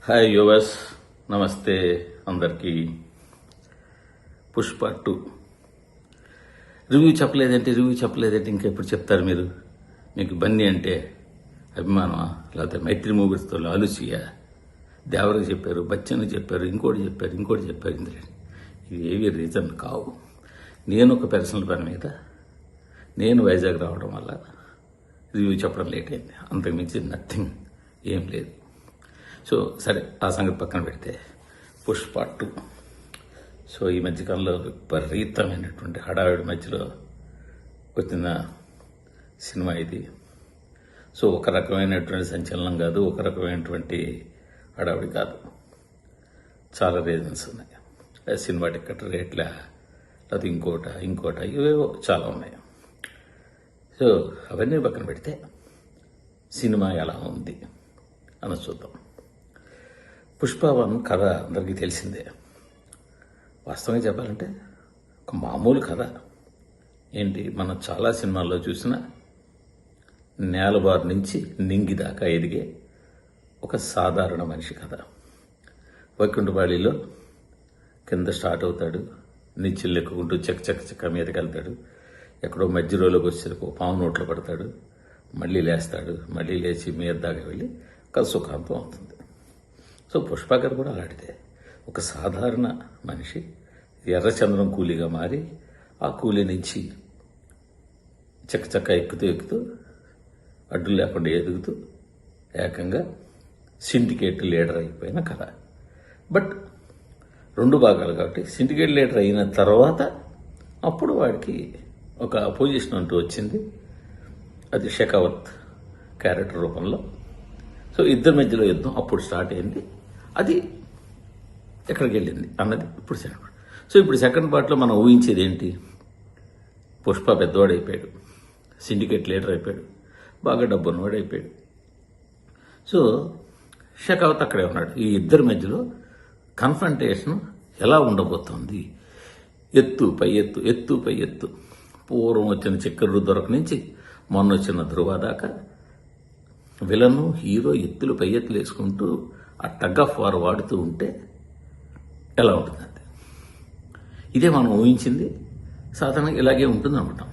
Hi yours, నమస్తే అందరికీ. Pushpa 2 review చెప్పలేదంటే ఇంకెప్పుడు చెప్తారు మీరు? మీకు బన్నీ అంటే అభిమానమా, లేకపోతే మైత్రి మూవీస్తో లాలుసియా? దేవరకు చెప్పారు, బచ్చన్కి చెప్పారు, ఇంకోటి చెప్పారు. ఇవి ఏవి రీజన్ కావు. నేను ఒక పర్సనల్ పని మీద నేను వైజాగ్ రావడం వల్ల రివ్యూ చెప్పడం లేట్ అయింది. అంతకుమించి నథింగ్, ఏం లేదు. సో సరే, ఆ సంగతి పక్కన పెడితే పుష్ప 2. సో ఈ మధ్యకాలంలో విపరీతమైనటువంటి హడావిడి మధ్యలో వచ్చిన సినిమా ఇది. సో ఒక రకమైనటువంటి సంచలనం కాదు, ఒక రకమైనటువంటి హడావిడి కాదు. చాలా రీజన్స్ ఉన్నాయి. సినిమా టికెట్ రేట్ల, అది ఇంకోట ఇవేవో చాలా ఉన్నాయి. సో అవన్నీ పక్కన పెడితే సినిమా ఎలా ఉంది అని చూద్దాం. పుష్ప 1 కథ అందరికీ తెలిసిందే. వాస్తవంగా చెప్పాలంటే ఒక మామూలు కథ. ఏంటి, మనం చాలా సినిమాల్లో చూసిన నేలబారు నుంచి నింగి దాకా ఎదిగే ఒక సాధారణ మనిషి కథ. వైకుంఠపాళిలో కింద స్టార్ట్ అవుతాడు, నిచ్చెలు ఎక్కుకుంటూ చెక్క మీదకి వెళ్తాడు. ఎక్కడో మధ్య రోజులోకి వచ్చేసరికి పాము నోట్లో పడతాడు, మళ్ళీ లేస్తాడు, మళ్ళీ లేచి మీద దాకా వెళ్ళి కథ సుఖాంతం అవుతుంది. సో పుష్ప గారు కూడా అలాంటిదే. ఒక సాధారణ మనిషి ఎర్రచంద్రం కూలీగా మారి ఆ కూలీ నుంచి చక్క ఎక్కుతూ అడ్డు లేకుండా ఎదుగుతూ ఏకంగా సిండికేట్ లీడర్ అయిపోయిన కథ. బట్ 2 భాగాలు కాబట్టి సిండికేట్ లీడర్ అయిన తర్వాత అప్పుడు వాడికి ఒక పొజిషన్ అంటూ వచ్చింది. అది షెకావత్ క్యారెక్టర్ రూపంలో. సో ఇద్దరి మధ్యలో యుద్ధం అప్పుడు స్టార్ట్ అయింది. అది ఎక్కడికి వెళ్ళింది అన్నది ఇప్పుడు సెకండ్ పార్ట్. సో ఇప్పుడు సెకండ్ పార్ట్లో మనం ఊహించేది ఏంటి? పుష్ప పెద్దవాడు అయిపోయాడు, సిండికేట్ లీడర్ అయిపోయాడు, బాగా డబ్బు ఉన్నవాడు అయిపోయాడు. సో షెకావత్ అక్కడే ఉన్నాడు. ఈ ఇద్దరి మధ్యలో కన్ఫ్రంటేషన్ ఎలా ఉండబోతోంది? ఎత్తు పై ఎత్తు. పూర్వం వచ్చిన చక్కెర దొరక నుంచి మొన్న వచ్చిన ధృవ దాకా విలను హీరో ఎత్తులు పై ఎత్తులు వేసుకుంటూ ఆ టగ్ ఆఫ్ వార్ వాడుతూ ఉంటే ఎలా ఉంటుందండి? ఇదే మనం ఊహించింది. సాధారణంగా ఇలాగే ఉంటుంది అనుకుంటాం.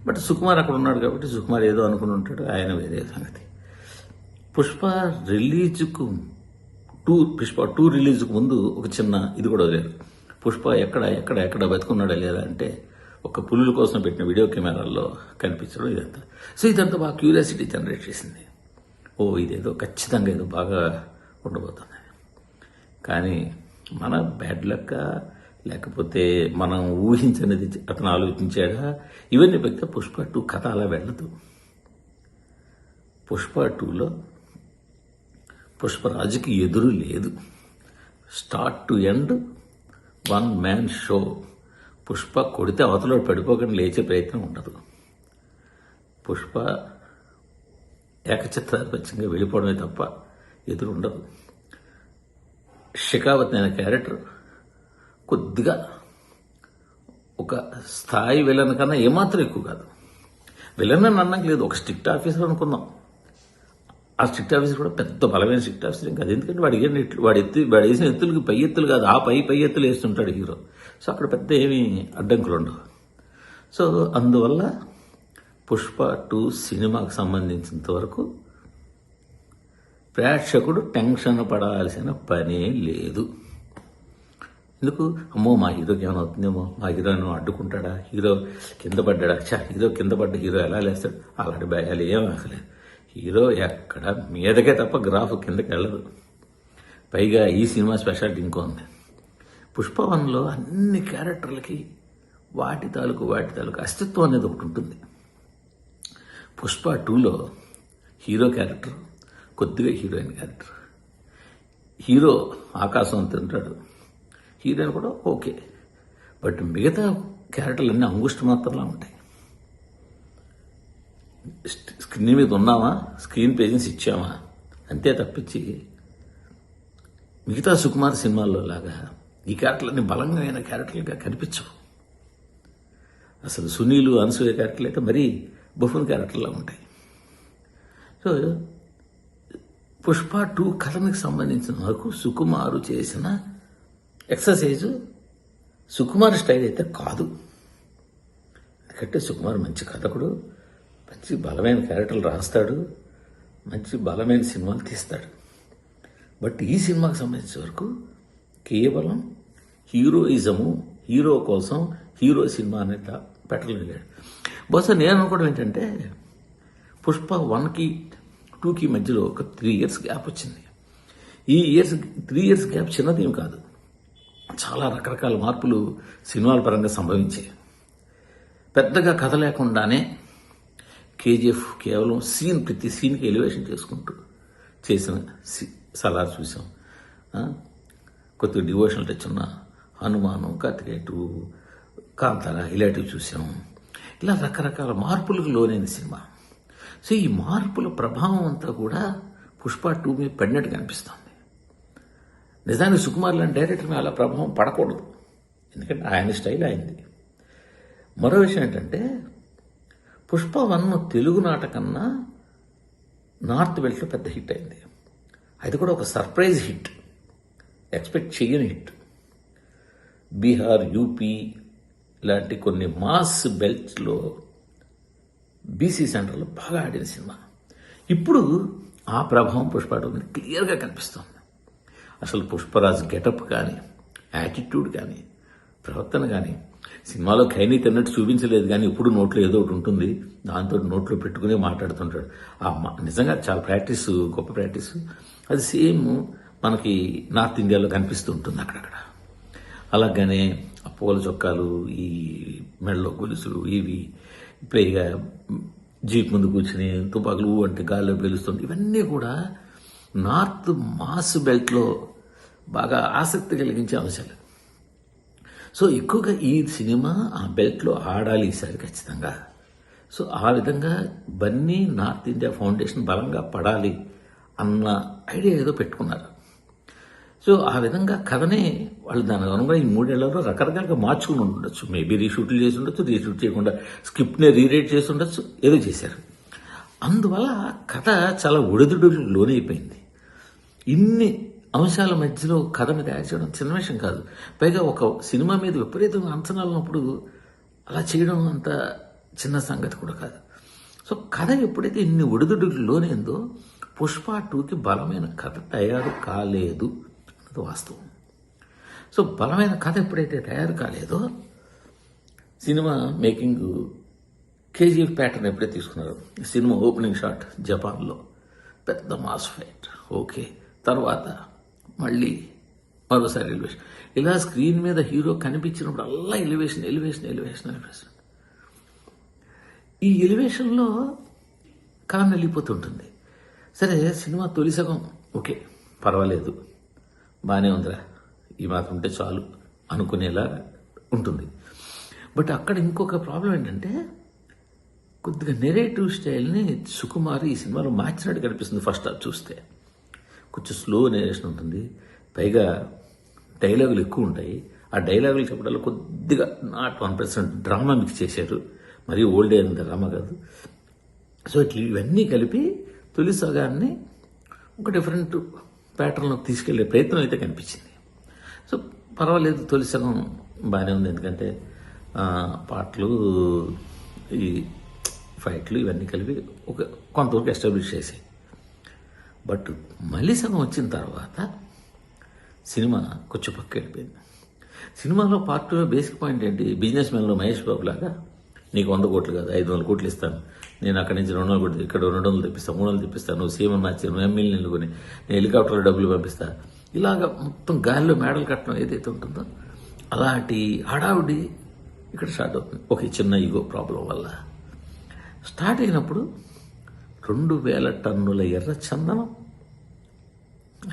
బట్ సుకుమార్ అక్కడ ఉన్నాడు కాబట్టి సుకుమార్ ఏదో అనుకుని ఉంటాడు, ఆయన వేరే సంగతి. పుష్ప 2 రిలీజ్కు ముందు ఒక చిన్న ఇది కూడా వదిలేరు. పుష్ప ఎక్కడ బతుకున్నాడా లేదా అంటే ఒక పులుల కోసం పెట్టిన వీడియో కెమెరాల్లో కనిపించడం ఇదంతా. సో ఇదంతా బాగా క్యూరియాసిటీ జనరేట్ చేసింది. ఇదేదో ఖచ్చితంగా ఏదో బాగా ఉండబోతుంది. కానీ మన బ్యాడ్ లక్ లేకపోతే మనం ఊహించినది అతను ఆలోచించాడా, ఇవన్నీ పెడితే పుష్ప 2 కథ అలా వెళ్ళదు. పుష్ప 2లో పుష్పరాజుకి ఎదురు లేదు. Start to end 1 man show. Pushpa కొడితే అవతల పడిపోకుండా లేచే ప్రయత్నం ఉండదు. పుష్ప ఏకచిత్రాధిపత్యంగా వెళ్ళిపోవడమే తప్ప ఎదురు ఉండదు. షెకావత్ అనే క్యారెక్టర్ కొద్దిగా ఒక స్థాయి విలన్ కన్నా ఏమాత్రం ఎక్కువ కాదు. విలన్ అని అన్నాక లేదు, ఒక స్ట్రిక్ట్ ఆఫీసర్ అనుకుందాం. ఆ స్ట్రిక్ట్ ఆఫీసర్ కూడా పెద్ద బలమైన స్ట్రిక్ట్ ఆఫీసర్ కాదు. ఎందుకంటే వాడు వేసిన ఎత్తులకి పై ఎత్తులు కాదు, ఆ పై ఎత్తులు వేస్తుంటాడు హీరో. సో అక్కడ పెద్ద ఏమీ అడ్డంకులు ఉండవు. సో అందువల్ల పుష్ప 2 సినిమాకు సంబంధించినంత వరకు ప్రేక్షకుడు టెన్షన్ పడాల్సిన పనే లేదు. ఎందుకు? అమ్మో మా హీరోకి ఏమైనా అవుతుందేమో, మా హీరోను అడ్డుకుంటాడా, హీరో కింద పడ్డాడా, హీరో కింద పడ్డ హీరో ఎలా లేస్తాడు, అలాంటి భయాలు ఏం అసలేదు. హీరో ఎక్కడ మీదకే తప్ప గ్రాఫ్ కిందకి వెళ్ళదు. పైగా ఈ సినిమా స్పెషాలిటీ ఇంకో ఉంది. పుష్ప 1లో అన్ని క్యారెక్టర్లకి వాటి తాలూకు అస్తిత్వం అనేది ఒకటి ఉంటుంది. పుష్ప 2లో హీరో క్యారెక్టర్ కొద్దిగా హీరోయిన్ క్యారెక్టర్. హీరో ఆకాశం తింటాడు, హీరోయిన్ కూడా ఓకే. బట్ మిగతా క్యారెక్టర్లు అన్నీ అంగుష్టి మాత్రంలా ఉంటాయి. స్క్రీన్ మీద ఉన్నామా, స్క్రీన్ పేజెన్స్ ఇచ్చామా అంతే తప్పించి మిగతా సుకుమార్ సినిమాల్లో లాగా ఈ క్యారెక్టర్లన్నీ బలమైన క్యారెక్టర్లుగా కనిపించవు. అసలు సునీలు అనసూయ క్యారెక్టర్లు అయితే మరీ బఫూన్ క్యారెక్టర్లా ఉంటాయి. సో పుష్ప 2 కథనికి సంబంధించిన వరకు సుకుమారు చేసిన ఎక్సర్సైజు సుకుమార్ స్టైల్ అయితే కాదు. ఎందుకంటే సుకుమార్ మంచి కథకుడు, మంచి బలమైన క్యారెక్టర్లు రాస్తాడు, మంచి బలమైన సినిమాలు తీస్తాడు. బట్ ఈ సినిమాకి సంబంధించిన వరకు కేవలం హీరోయిజము, హీరో కోసం హీరో సినిమా అనేది పెట్టలేడు. బహుశా నేను అనుకోవడం ఏంటంటే పుష్ప 1కి 2కి మధ్యలో ఒక 3 years గ్యాప్ వచ్చింది. ఈ 3 years గ్యాప్ చిన్నదేం కాదు. చాలా రకరకాల మార్పులు సినిమాల పరంగా సంభవించాయి. పెద్దగా కథ లేకుండానే కేజీఎఫ్ కేవలం ప్రతి సీన్కి ఎలివేషన్ చేసుకుంటూ చేసిన సలార్ చూసాం. కొద్దిగా డివోషనల్ టచ్ ఉన్న హనుమాను, కార్తికేయ 2, కాంతార ఇలాంటివి చూసాం. ఇలా రకరకాల మార్పులకు లోనైన సినిమా. సో ఈ మార్పుల ప్రభావం అంతా కూడా పుష్ప 2 మీద పడినట్టు కనిపిస్తుంది. నిజానికి సుకుమార్ లాంటి డైరెక్టర్ మీద అలా ప్రభావం పడకూడదు, ఎందుకంటే ఆయన స్టైల్ అయింది. మరో విషయం ఏంటంటే పుష్ప 1 తెలుగు నాటకన్నా నార్త్ బెల్ట్లో పెద్ద హిట్ అయింది. అది కూడా ఒక సర్ప్రైజ్ హిట్, ఎక్స్పెక్ట్ చేయని హిట్. బీహార్, యూపీ లాంటి కొన్ని మాస్ బెల్ట్స్లో బీసీ సెంటర్లో బాగా ఆడిన సినిమా. ఇప్పుడు ఆ ప్రభావం పుష్ప 2 మీద క్లియర్గా కనిపిస్తుంది. అసలు పుష్పరాజ్ గెటప్ కానీ, యాటిట్యూడ్ కానీ, ప్రవర్తన కానీ సినిమాలో ఖైనీ తిన్నట్టు చూపించలేదు, కానీ ఇప్పుడు నోట్లో ఏదో ఒకటి ఉంటుంది, దాంతో నోట్లో పెట్టుకుని మాట్లాడుతుంటాడు. నిజంగా చాలా ప్రాక్టీస్, గొప్ప ప్రాక్టీస్. అది సేమ్ మనకి నార్త్ ఇండియాలో కనిపిస్తూ ఉంటుంది అక్కడక్కడ. అలాగనే ఆ పూల చొక్కాలు, ఈ మెడలో గొలుసులు, ఇవి ప్లేగా జీప్ ముందు కూర్చుని తుపాకులు అంటే గాల్లో పేలుస్తుంది, ఇవన్నీ కూడా నార్త్ మాస్ బెల్ట్లో బాగా ఆసక్తి కలిగించే అంశాలు. సో ఎక్కువగా ఈ సినిమా ఆ బెల్ట్లో ఆడాలి ఈసారి ఖచ్చితంగా. సో ఆ విధంగా బన్నీ నార్త్ ఇండియా ఫౌండేషన్ బలంగా పడాలి అన్న ఐడియా ఏదో పెట్టుకున్నారు. సో ఆ విధంగా కథనే వాళ్ళు దాని అనుగుణంగా ఈ 3 ఏళ్లలో రకరకాలుగా మార్చుకుని ఉండొచ్చు. మేబీ రీషూట్లు చేసి ఉండొచ్చు, రీషూట్ చేయకుండా స్క్రిప్ట్నే రీరైట్ చేసి ఉండొచ్చు, ఏదో చేశారు. అందువల్ల కథ చాలా ఒడిదుడుకు లోనైపోయింది. ఇన్ని అంశాల మధ్యలో కథను తయారు చేయడం చిన్న విషయం కాదు. పైగా ఒక సినిమా మీద విపరీతంగా అంచనాలు ఉన్నప్పుడు అలా చేయడం అంత చిన్న సంగతి కూడా కాదు. సో కథ ఎప్పుడైతే ఇన్ని ఒడిదుడుకు లోనైందో పుష్ప 2కి బలమైన కథ తయారు కాలేదు అన్నది వాస్తవం. సో బలమైన కథ ఎప్పుడైతే తయారు కాలేదో సినిమా మేకింగ్ కేజీఎఫ్ ప్యాటర్న్ ఎప్పుడైతే తీసుకున్నారో, సినిమా ఓపెనింగ్ షాట్ జపాన్లో పెద్ద మాస్ ఫైట్, ఓకే, తర్వాత మళ్ళీ మరోసారి ఎలివేషన్, ఇలా స్క్రీన్ మీద హీరో కనిపించినప్పుడు అలా ఎలివేషన్ ఎలివేషన్ ఎలివేషన్ ఎలివేషన్. ఈ ఎలివేషన్లో కాలం వెళ్ళిపోతుంటుంది. సరే సినిమా తొలి సగం ఓకే పర్వాలేదు, బాగానే ఉందిరా, ఈ మాత్రం ఉంటే చాలు అనుకునేలా ఉంటుంది. బట్ అక్కడ ఇంకొక ప్రాబ్లం ఏంటంటే కొద్దిగా నెరేటివ్ స్టైల్ని సుకుమార్ ఈ సినిమాలో మార్చినట్టు కనిపిస్తుంది. ఫస్ట్ హాఫ్ చూస్తే కొంచెం స్లో నేరేషన్ ఉంటుంది, పైగా డైలాగులు ఎక్కువ ఉంటాయి. ఆ డైలాగులు చెప్పడంలో కొద్దిగా నాట్ 1% డ్రామా మిక్స్ చేశారు, మరీ ఓల్డ్ అయిన డ్రామా కాదు. సో ఇవన్నీ కలిపి తొలి సగాన్ని ఒక డిఫరెంట్ ప్యాటర్న్లోకి తీసుకెళ్లే ప్రయత్నం అయితే కనిపించింది. సో పర్వాలేదు, తొలి సగం బాగానే ఉంది, ఎందుకంటే పాటలు, ఈ ఫైట్లు ఇవన్నీ కలిపి ఒక కొంతవరకు ఎస్టాబ్లిష్ చేసాయి. బట్ మళ్ళీ సగం వచ్చిన తర్వాత సినిమా కొంచెం పక్క వెళ్ళిపోయింది. సినిమాలో పార్ట్ 2 బేసిక్ పాయింట్ ఏంటి, బిజినెస్ మ్యాన్లో మహేష్ బాబు లాగా నీకు 100 కోట్లు కాదు 500 కోట్లు ఇస్తాను, నేను అక్కడి నుంచి 200 కోట్లు, ఇక్కడ 200 తెప్పిస్తాను, 300 తెప్పిస్తాను, నువ్వు సీఎం మార్చి, నువ్వు ఎమ్మెల్యే నిలుకొని, నేను హెలికాప్టర్లో డబ్బులు పంపిస్తా, ఇలాగ మొత్తం గాలిలో మేడలు కట్టడం ఏదైతే ఉంటుందో అలాంటి హడావుడి ఇక్కడ స్టార్ట్ అవుతుంది. ఒక చిన్న ఈగో ప్రాబ్లం వల్ల స్టార్ట్ అయినప్పుడు 2000 టన్నుల ఎర్ర చందనం,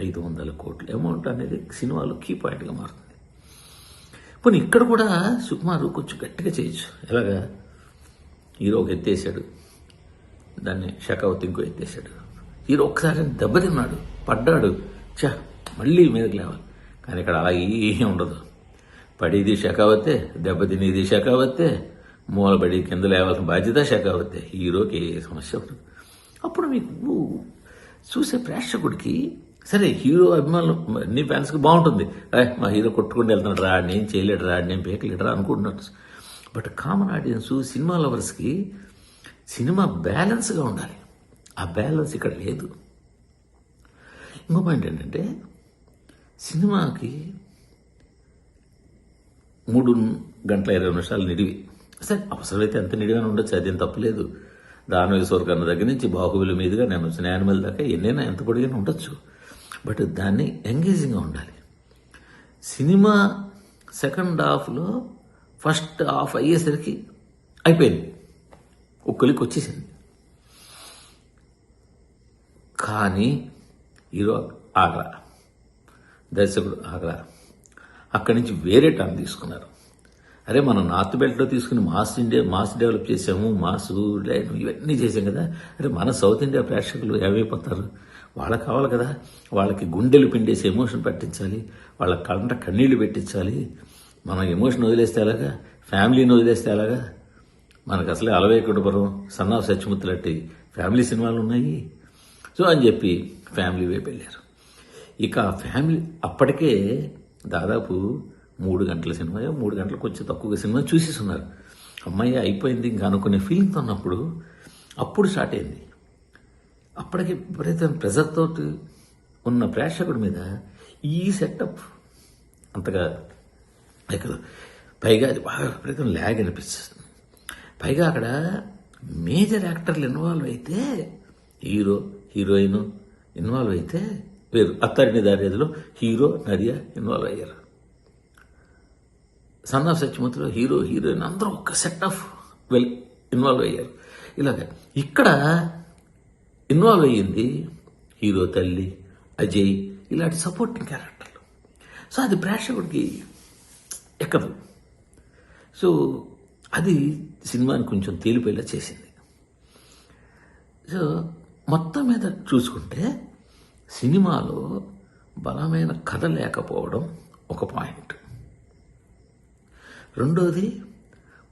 500 కోట్ల అమౌంట్ అనేది సినిమాలో కీ పాయింట్గా మారుతుంది. పోనీ ఇక్కడ కూడా సుకుమార్ కొంచెం గట్టిగా చేయొచ్చు. ఎలాగా, హీరో ఒక ఎత్తేసాడు, దాన్ని షకావత్ ఇంకో ఎత్తేసాడు, హీరో ఒక్కసారి దెబ్బతిన్నాడు, పడ్డాడు, మళ్ళీ మీదకి లేవాలి. కానీ ఇక్కడ అలా ఏం ఉండదు. పడేది షకావత్తే, దెబ్బతినేది షకావత్తే, మూలబడి కింద లేవాల్సిన బాధ్యత షకావత్తే, హీరోకి ఏ సమస్య ఉండదు. అప్పుడు మీకు చూసే ప్రేక్షకుడికి సరే హీరో అభిమానులు అన్ని ఫ్యాన్స్కి బాగుంటుంది, మా హీరో కొట్టుకుని వెళ్తున్నాడు రా, నేను చేయలేడు రా, నేను పేకలేడు రా అనుకుంటున్నాడు. బట్ కామన్ ఆడియన్స్, సినిమా లవర్స్కి సినిమా బ్యాలెన్స్గా ఉండాలి. ఆ బ్యాలెన్స్ ఇక్కడ లేదు. ఇంకో పాయింట్ ఏంటంటే సినిమాకి 3 గంటల 20 నిమిషాలు నిడివి. సరే అవసరమైతే ఎంత నిడిగానే ఉండొచ్చు, అదేం తప్పులేదు. దానవేశ్వర్ కన్న దగ్గర నుంచి బాహుబలి మీదుగా నేను వచ్చిన యానిమల్ దాకా ఎన్నైనా ఎంత పొడిగానే ఉండొచ్చు. బట్ దాన్ని ఎంగేజింగ్గా ఉండాలి. సినిమా సెకండ్ హాఫ్లో ఫస్ట్ హాఫ్ అయ్యేసరికి అయిపోయింది, ఒక్కలికి వచ్చేసింది. కానీ హీరో ఆగరా, దర్శకుడు ఆగరా, అక్కడి నుంచి వేరే టర్న్ తీసుకున్నారు. అరే మనం నార్త్ బెల్ట్లో తీసుకుని మాస్ డెవలప్ చేసాము, మాసు లైన్ ఇవన్నీ చేసాం కదా, అరే మన సౌత్ ఇండియా ప్రేక్షకులు ఏమైపోతారు, వాళ్ళకి కావాలి కదా, వాళ్ళకి గుండెలు పిండేసి ఎమోషన్ పట్టించాలి, వాళ్ళ కంట కన్నీళ్లు పెట్టించాలి. మనం ఎమోషన్ వదిలేస్తే ఎలాగా, ఫ్యామిలీని వదిలేస్తే ఎలాగా, మనకు అసలే అలవేకుడుపురం, సన్ ఆఫ్ సత్యమూర్తి లాంటి ఫ్యామిలీ సినిమాలు ఉన్నాయి. సో అని చెప్పి ఫ్యామిలీ వైపు వెళ్ళారు. ఇక ఫ్యామిలీ అప్పటికే దాదాపు 3 గంటల సినిమా, 3 గంటలు కొంచెం తక్కువగా సినిమా చూసేస్తున్నారు. అమ్మాయి అయిపోయింది ఇంకా అనుకునే ఫీలింగ్తో ఉన్నప్పుడు అప్పుడు స్టార్ట్ అయింది. అప్పటికి విపరీతమైన ప్రెజర్ తోటి ఉన్న ప్రేక్షకుడి మీద ఈ సెటప్ అంతగా ఎక్కదు. పైగా అది బాగా విపరీతం ల్యాగ్ అనిపిస్తుంది. పైగా అక్కడ మేజర్ యాక్టర్లు ఇన్వాల్వ్ అయితే, హీరో హీరోయిన్ ఇన్వాల్వ్ అయితే వేరు. అత్తారిని దారేదిలో హీరో నడియా ఇన్వాల్వ్ అయ్యారు. సన్ ఆఫ్ సత్యమూర్తిలో హీరో హీరోయిన్ అందరూ ఒక సెట్ ఆఫ్ ఇన్వాల్వ్ అయ్యారు. ఇలాగ ఇక్కడ ఇన్వాల్వ్ అయ్యింది హీరో తల్లి, అజయ్, ఇలాంటి సపోర్టింగ్ క్యారెక్టర్లు. సో అది ప్రేక్షకుడికి ఎక్కదు. సో అది సినిమాని కొంచెం తేలిపోయేలా చేసింది. సో మొత్తం మీద చూసుకుంటే సినిమాలో బలమైన కథ లేకపోవడం ఒక పాయింట్. రెండోది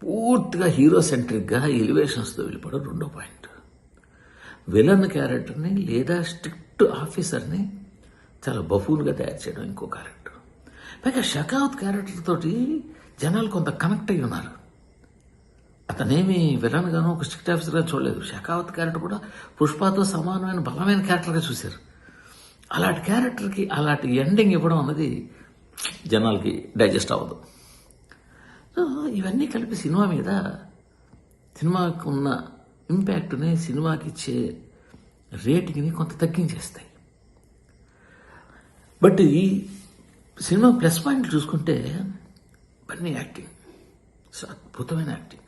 పూర్తిగా హీరో సెంట్రిక్గా ఎలివేషన్స్తో వెళ్ళిపోవడం రెండో పాయింట్. విలన్ క్యారెక్టర్ని లేదా స్ట్రిక్ట్ ఆఫీసర్ని చాలా బఫూన్గా తయారు చేయడం ఇంకో క్యారెక్టర్. పైగా షకావత్ క్యారెక్టర్ తోటి జనాలు కొంత కనెక్ట్ అయ్యి ఉన్నారు. అతనేమి విలన్ గాను ఒక స్ట్రిక్ట్ ఆఫీసర్గా చూడలేదు. షకావత్ క్యారెక్టర్ కూడా పుష్పతో సమానమైన బలమైన క్యారెక్టర్గా చూశారు. అలాంటి క్యారెక్టర్కి అలాంటి ఎండింగ్ ఇవ్వడం అన్నది జనాలకి డైజెస్ట్ అవ్వదు. సో ఇవన్నీ కలిపి సినిమా మీద, సినిమాకు ఉన్న ఇంపాక్ట్ని, సినిమాకి ఇచ్చే రేటింగ్ని కొంత తగ్గించేస్తాయి. బట్ ఈ సినిమా ప్లస్ పాయింట్లు చూసుకుంటే బన్నీ యాక్టింగ్, అద్భుతమైన యాక్టింగ్.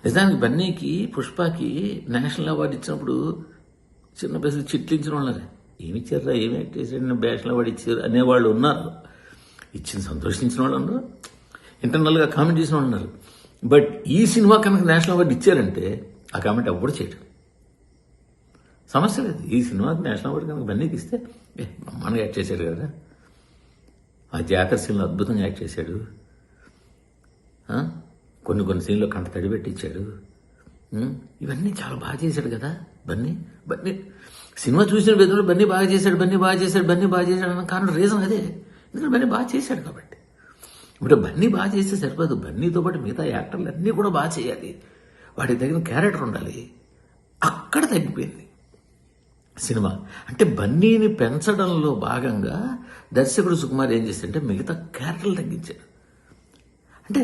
నిజానికి బన్నీకి పుష్పకి నేషనల్ అవార్డు ఇచ్చినప్పుడు చిన్న బస్సు చిట్లించిన వాళ్ళే, ఏమి ఇచ్చారా, ఏమి యాక్ట్ చేశాడు, నేషనల్ అవార్డు ఇచ్చారు అనేవాళ్ళు ఉన్నారు. ఇచ్చిన సంతోషించిన వాళ్ళు ఉన్నారు, ఇంటర్నల్గా కామెంట్ చేసిన వాళ్ళు ఉన్నారు. బట్ ఈ సినిమా కనుక నేషనల్ అవార్డు ఇచ్చారంటే ఆ కామెంట్ ఎవ్వడు చేయడు, సమస్య లేదు. ఈ సినిమాకి నేషనల్ అవార్డు కనుక బన్నీకి ఇస్తే బ్రహ్మాండంగా యాక్ట్ చేశాడు కదా, ఆ జాతర సీన్లో అద్భుతంగా యాక్ట్ చేశాడు, కొన్ని సీన్లో కంట తడి పెట్టించాడు, ఇవన్నీ చాలా బాగా చేశాడు కదా బన్నీ. సినిమా చూసిన విధంలో బన్నీ బాగా చేశాడు అన్న కారణం రీజన్ అదే, ఎందుకంటే బన్నీ బాగా చేశాడు కాబట్టి. ఇప్పుడు బన్నీ బాగా చేస్తే సరిపోదు, బన్నీతో పాటు మిగతా యాక్టర్లు అన్నీ కూడా బాగా చేయాలి, వాటికి తగిన క్యారెక్టర్ ఉండాలి. అక్కడ తగ్గిపోయింది సినిమా. అంటే బన్నీని పెంచడంలో భాగంగా దర్శకుడు సుకుమార్ ఏం చేశాడంటే మిగతా క్యారెక్టర్లు తగ్గించాడు. అంటే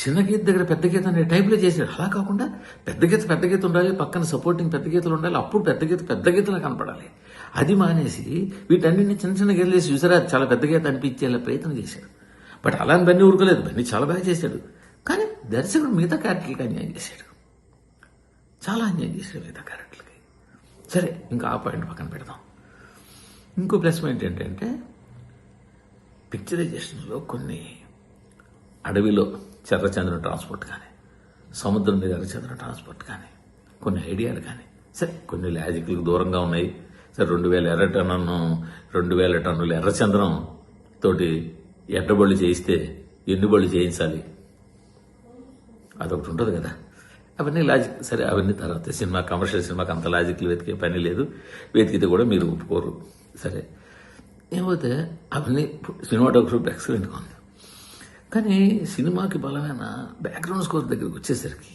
చిన్న గీత దగ్గర పెద్ద గీత అనే టైప్లో చేశాడు. అలా కాకుండా పెద్ద గీత ఉండాలి, పక్కన సపోర్టింగ్ పెద్ద గీతలు ఉండాలి, అప్పుడు పెద్ద గీతలా కనపడాలి. అది మానేసి వీటన్నింటినీ చిన్న గీతలు వేసి చూసారా చాలా పెద్ద గీత అనిపించేలా ప్రయత్నం చేశాడు. బట్ అలా అని బన్నీ ఊరుకోలేదు, బన్నీ చాలా బాగా చేశాడు. కానీ దర్శకుడు మిగతా క్యారెక్టర్లకి అన్యాయం చేశాడు, చాలా అన్యాయం చేశాడు మిగతా క్యారెక్టర్లకి. సరే ఇంకా ఆ పాయింట్ పక్కన పెడదాం. ఇంకో ప్లస్ పాయింట్ ఏంటంటే పిక్చరైజేషన్లో కొన్ని అడవిలో ఎర్రచంద్ర ట్రాన్స్పోర్ట్ కానీ, సముద్రం మీద ఎర్రచంద్ర ట్రాన్స్పోర్ట్ కానీ, కొన్ని ఐడియాలు కానీ, సరే కొన్ని లాజిక్లకు దూరంగా ఉన్నాయి. సరే 2000 టన్నుల ఎర్రచంద్రం తోటి ఎడ్డబళ్ళు చేయిస్తే ఎన్ని బళ్ళు చేయించాలి, అదొకటి ఉంటుంది కదా. అవన్నీ లాజిక్, సరే అవన్నీ తర్వాత సినిమా, కమర్షియల్ సినిమాకి అంత లాజిక్లు వెతికే పని లేదు, వెతికితే కూడా మీరు ఒప్పుకోరు. సరే ఏమైతే అవన్నీ సినిమాటోగ్రఫీ ఎక్సలెంట్గా ఉంది. కానీ సినిమాకి బలమైన బ్యాక్గ్రౌండ్ స్కోర్ దగ్గరికి వచ్చేసరికి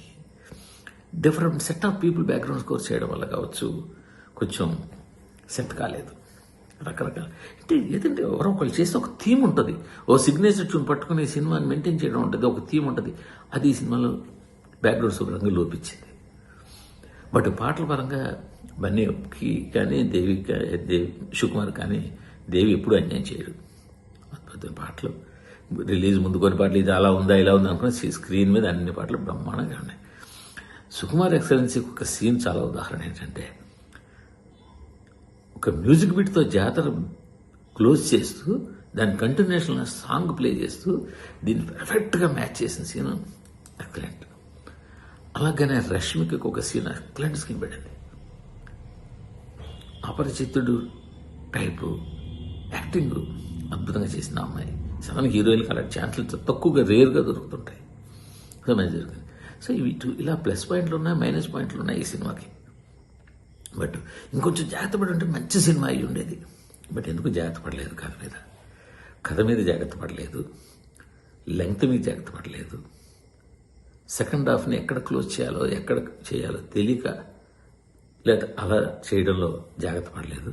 different set of people background score చేయడం వల్ల కావచ్చు కొంచెం సెట్ కాలేదు. రకరకాల అంటే ఏదంటే ఎవరో ఒకళ్ళు చేస్తే ఒక థీమ్ ఉంటుంది, ఓ సిగ్నేచర్ ట్యూన్ పట్టుకుని సినిమాని మెయింటైన్ చేయడం ఉంటుంది, ఒక థీమ్ ఉంటుంది. అది ఈ సినిమాలో బ్యాక్గ్రౌండ్ స్కోర్ పరంగా లోపించింది. బట్ పాటల పరంగా బన్నీకి కానీ దేవి సుకుమార్ కానీ దేవి ఎప్పుడూ అన్యాయం చేయడు. అద్భుతమైన పాటలు, రిలీజ్ ముందు కొన్ని పాటలు ఇది అలా ఉందా ఇలా ఉందా అనుకుని స్క్రీన్ మీద అన్ని పాటలు బ్రహ్మాండంగా ఉన్నాయి. సుకుమార్ ఎక్సలెన్సీకి ఒక సీన్ చాలా ఉదాహరణ ఏంటంటే, ఒక మ్యూజిక్ బిట్తో జాతర క్లోజ్ చేస్తూ దాని కంటిన్యూషన్ సాంగ్ ప్లే చేస్తూ దీన్ని పర్ఫెక్ట్గా మ్యాచ్ చేసిన సీన్ ఎక్సలెంట్. అలాగనే రష్మికి ఒక సీన్ ఎక్సలెంట్ స్క్రీన్ పడింది. అపరిచితుడు టైపు యాక్టింగ్ అద్భుతంగా చేసిన అమ్మాయి. సడన్ హీరోయిన్కి అలా ఛాన్సులు తక్కువగా రేర్గా దొరుకుతుంటాయి. సో మంచి జరిగింది. సో ఇవి ఇలా ప్లస్ పాయింట్లు ఉన్నాయి, మైనస్ పాయింట్లు ఉన్నాయి ఈ సినిమాకి. బట్ ఇంకొంచెం జాగ్రత్త పడి ఉంటే మంచి సినిమా అయి ఉండేది. బట్ ఎందుకు జాగ్రత్త పడలేదు? కథ మీద జాగ్రత్త పడలేదు, లెంగ్త్ మీద జాగ్రత్త పడలేదు, సెకండ్ హాఫ్ని ఎక్కడ క్లోజ్ చేయాలో ఎక్కడ చేయాలో తెలియక లేదా అలా చేయడంలో జాగ్రత్త పడలేదు.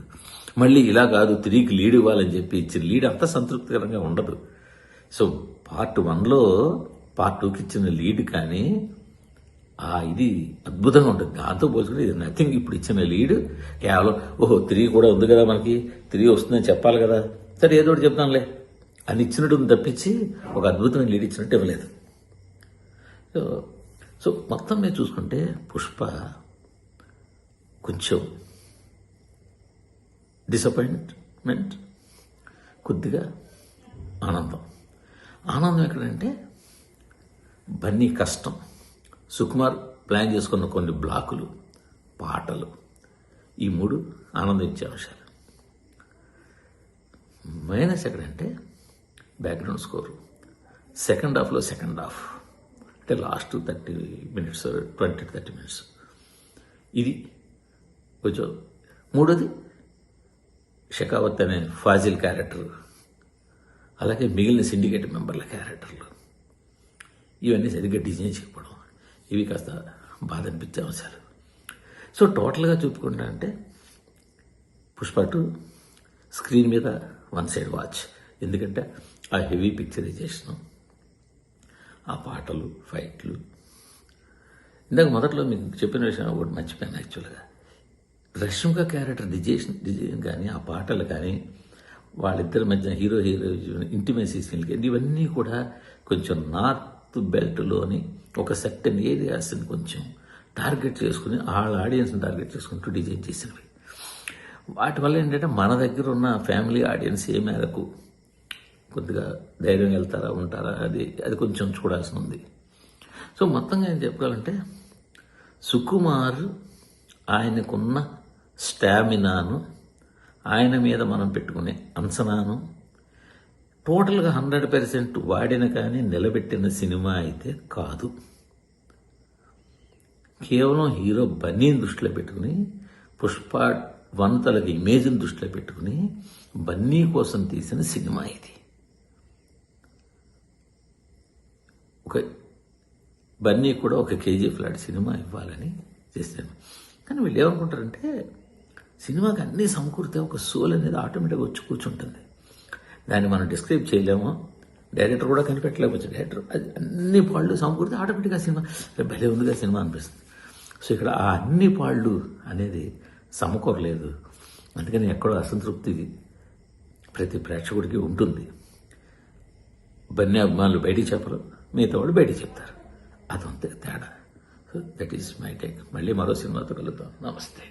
మళ్ళీ ఇలా కాదు 3కి లీడ్ ఇవ్వాలని చెప్పి ఇచ్చిన లీడ్ అంత సంతృప్తికరంగా ఉండదు. సో పార్ట్ 1లో పార్ట్ 2కి ఇచ్చిన లీడ్ కానీ ఇది అద్భుతంగా ఉంటుంది. దాంతో పోల్చుకుంటే ఇది నథింగ్. ఇప్పుడు ఇచ్చిన లీడ్ కేవలం 3 కూడా ఉంది కదా, మనకి 3 వస్తుందని చెప్పాలి కదా, సరే ఏదో ఒకటి చెప్తానులే అని ఇచ్చినట్టు తప్పించి ఒక అద్భుతమైన లీడ్ ఇచ్చినట్టు ఇవ్వలేదు. సో మొత్తం మీద చూసుకుంటే పుష్ప కొంచెం డిసప్పాయింట్మెంట్, కొద్దిగా ఆనందం ఎక్కడంటే బన్నీ కష్టం, సుకుమార్ ప్లాన్ చేసుకున్న కొన్ని బ్లాకులు, పాటలు, ఈ 3 ఆనందం ఇచ్చే అంశాలు. మైనస్ ఎక్కడంటే బ్యాక్గ్రౌండ్ స్కోరు, సెకండ్ హాఫ్ అంటే లాస్ట్ 30 minutes 20-30 minutes ఇది కొంచెం. మూడోది షెకావత్ అనే ఫాజిల్ క్యారెక్టర్, అలాగే మిగిలిన సిండికేట్ మెంబర్ల క్యారెక్టర్లు, ఇవన్నీ సరిగ్గా డిజైన్ చేయకపోవడం, ఇవి కాస్త బాధ అనిపించే అంశాలు. సో టోటల్గా చెప్పుకుంటా అంటే పుష్ప 2 స్క్రీన్ మీద వన్ సైడ్ వాచ్. ఎందుకంటే ఆ హెవీ పిక్చరైజేషను, ఆ పాటలు, ఫైట్లు. ఇందాక మొదట్లో మీకు చెప్పిన విషయం ఒకటి మర్చిపోయాను. యాక్చువల్గా రష్మిక క్యారెక్టర్ డిజైన్ కానీ, ఆ పాటలు కానీ, వాళ్ళిద్దరి మధ్య హీరో ఇంటిమేసీ సీన్లు కానీ, ఇవన్నీ కూడా కొంచెం నార్త్ బెల్ట్లోని ఒక సర్టెన్ ఏరియాస్ని కొంచెం టార్గెట్ చేసుకుని వాళ్ళ ఆడియన్స్ని టార్గెట్ చేసుకుంటూ డిజైన్ చేసినవి. వాటి వల్ల ఏంటంటే మన దగ్గర ఉన్న ఫ్యామిలీ ఆడియన్స్ ఏ మేరకు కొద్దిగా ధైర్యం వెళ్తారా ఉంటారా అది కొంచెం చూడాల్సి ఉంది. సో మొత్తంగా ఏం చెప్పాలంటే సుకుమార్ ఆయనకున్న స్టామినాను, ఆయన మీద మనం పెట్టుకునే అంచనాను టోటల్గా 100% వాడిన కానీ నిలబెట్టిన సినిమా అయితే కాదు. కేవలం హీరో బన్నీని దృష్టిలో పెట్టుకుని, పుష్ప 1 తలకి ఇమేజ్ని దృష్టిలో పెట్టుకుని బన్నీ కోసం తీసిన సినిమా ఇది. ఒక బన్నీ కూడా ఒక కేజీఎఫ్ లాంటి సినిమా ఇవ్వాలని చేశాను. కానీ వీళ్ళు ఏమనుకుంటారంటే సినిమాకి అన్నీ సమకూరితే ఒక సోల్ అనేది ఆటోమేటిక్గా వచ్చి కూర్చుంటుంది. దాన్ని మనం డిస్క్రైబ్ చేయలేము, డైరెక్టర్ కూడా కనిపెట్టలేకపోవచ్చు. డైరెక్టర్ అది అన్ని పాళ్ళు సమకూరితే ఆటోమేటిక్గా సినిమా భలే ఉందిగా సినిమా అనిపిస్తుంది. సో ఇక్కడ ఆ అన్ని పాళ్ళు అనేది సమకూరలేదు. అందుకని ఎక్కడో అసంతృప్తి ప్రతి ప్రేక్షకుడికి ఉంటుంది. బన్నీ అభిమానులు బయటికి చెప్పరు, మిగతా వాళ్ళు బయటికి చెప్తారు. అదంతే తేడా. So that is my take. మళ్ళీ మరో సినిమాతో కలుద్దాం. నమస్తే.